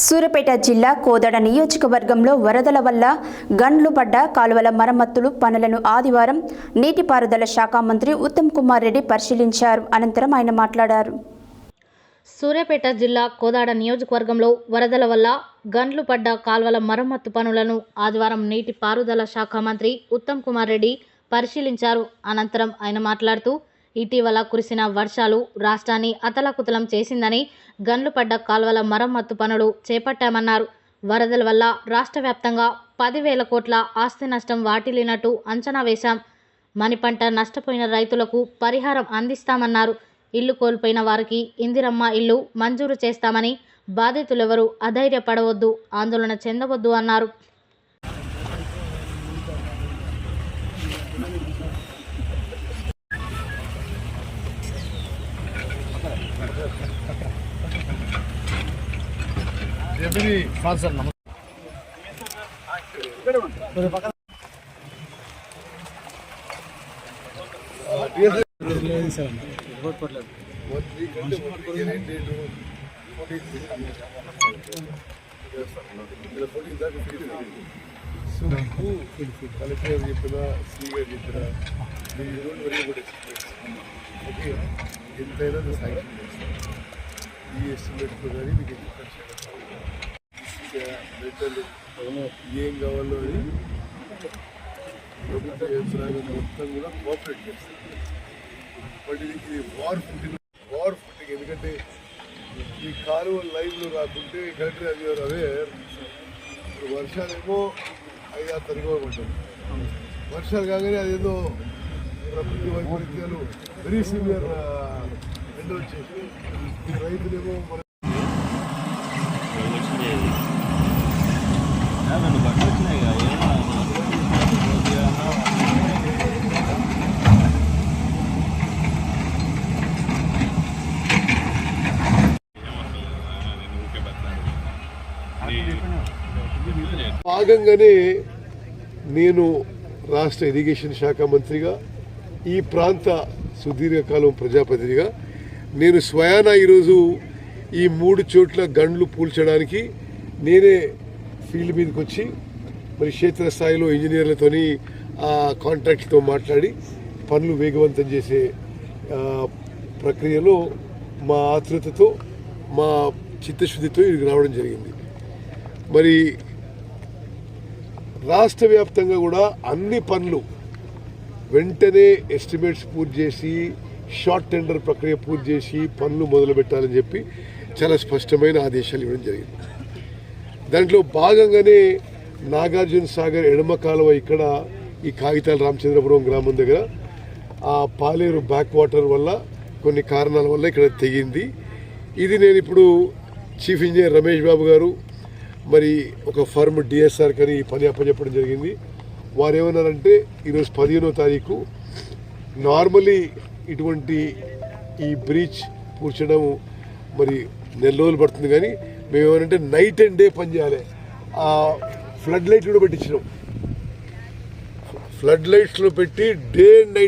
సూర్యాపేట జిల్లా కోదాడ నియోజకవర్గంలో వరదల వల్ల గండ్లు పడ్డ కాలువల మరమ్మతులు పనులను ఆదివారం నీటిపారుదల శాఖ మంత్రి ఉత్తమ్ కుమార్ రెడ్డి పరిశీలించారు. అనంతరం ఆయన మాట్లాడారు. సూర్యాపేట జిల్లా కోదాడ నియోజకవర్గంలో వరదల వల్ల గండ్లు పడ్డ కాల్వల మరమ్మతు పనులను ఆదివారం నీటిపారుదల శాఖ మంత్రి ఉత్తమ్ కుమార్ రెడ్డి పరిశీలించారు. అనంతరం ఆయన మాట్లాడుతూ ఇటీవల కురిసిన వర్షాలు రాష్ట్రాన్ని అతలాకుతలం చేసిందని గండ్లు పడ్డ కాల్వల మరమ్మతు పనులు చేపట్టామన్నారు. వరదల వల్ల రాష్ట్ర వ్యాప్తంగా 10,000 కోట్ల ఆస్తి నష్టం వాటిల్లినట్టు అంచనా వేశాం. మణిపంట నష్టపోయిన రైతులకు పరిహారం అందిస్తామన్నారు. ఇల్లు కోల్పోయిన వారికి ఇందిరమ్మ ఇల్లు మంజూరు చేస్తామని, బాధితులెవరూ అధైర్యపడవద్దు, ఆందోళన చెందవద్దు అన్నారు. ఏం కావాలో అది ప్రభుత్వ యంత్రాంగం మొత్తం కూడా కోఆపరేట్ చేస్తారు. బట్ ఇది వార్ ఫుటింగ్ ఎందుకంటే ఈ కాలువ లైన్లో రాకుంటే కలెక్టర్ అధికారు అవే వర్షాలేమో 5-6 తరగతి పడ్డాయి. వర్షాలు కాగానే అదేదో ప్రకృతి వైపరీత్యాలు వెరీ సివియర్ ఎండ వచ్చేసి రైతులేమో భాగంగానే నేను రాష్ట్ర ఇరిగేషన్ శాఖ మంత్రిగా, ఈ ప్రాంత సుదీర్ఘకాలం ప్రజాప్రతినిధిగా నేను స్వయానా ఈరోజు ఈ 3 చోట్ల గండ్లు పూల్చడానికి నేనే ఫీల్డ్ మీదకి వచ్చి మరి క్షేత్రస్థాయిలో ఇంజనీర్లతోని ఆ కాంట్రాక్ట్తో మాట్లాడి పనులు వేగవంతం చేసే ప్రక్రియలో మా ఆతృతతో మా చిత్తశుద్ధితో ఇది రావడం జరిగింది. మరి రాష్ట్ర వ్యాప్తంగా కూడా అన్ని పనులు వెంటనే ఎస్టిమేట్స్ పూర్తి చేసి షార్ట్ టెండర్ ప్రక్రియ పూర్తి చేసి పనులు మొదలు పెట్టాలని చెప్పి చాలా స్పష్టమైన ఆదేశాలు ఇవ్వడం జరిగింది. దాంట్లో భాగంగానే నాగార్జున సాగర్ ఎడమ కాలువ ఇక్కడ ఈ కాగితాల రామచంద్రపురం గ్రామం దగ్గర ఆ పాలేరు బ్యాక్ వాటర్ వల్ల కొన్ని కారణాల వల్ల ఇక్కడ తెగింది. ఇది నేను ఇప్పుడు చీఫ్ ఇంజనీర్ రమేష్ బాబు గారు మరి ఒక ఫర్మ్ డిఎస్ఆర్ కానీ ఈ పని అప్పచెప్పడం జరిగింది. వారు ఏమన్నారంటే ఈరోజు 15వ తారీఖు నార్మలీ ఇటువంటి ఈ బ్రీచ్ పూడ్చడం మరి 4 రోజులు పడుతుంది, కానీ మేము ఏమనంటే నైట్ అండ్ డే పని చేయాలి. ఆ ఫ్లడ్ లైట్ కూడా పెట్టించినాం. ఫ్లడ్ లైట్స్లో పెట్టి డే అండ్ నైట్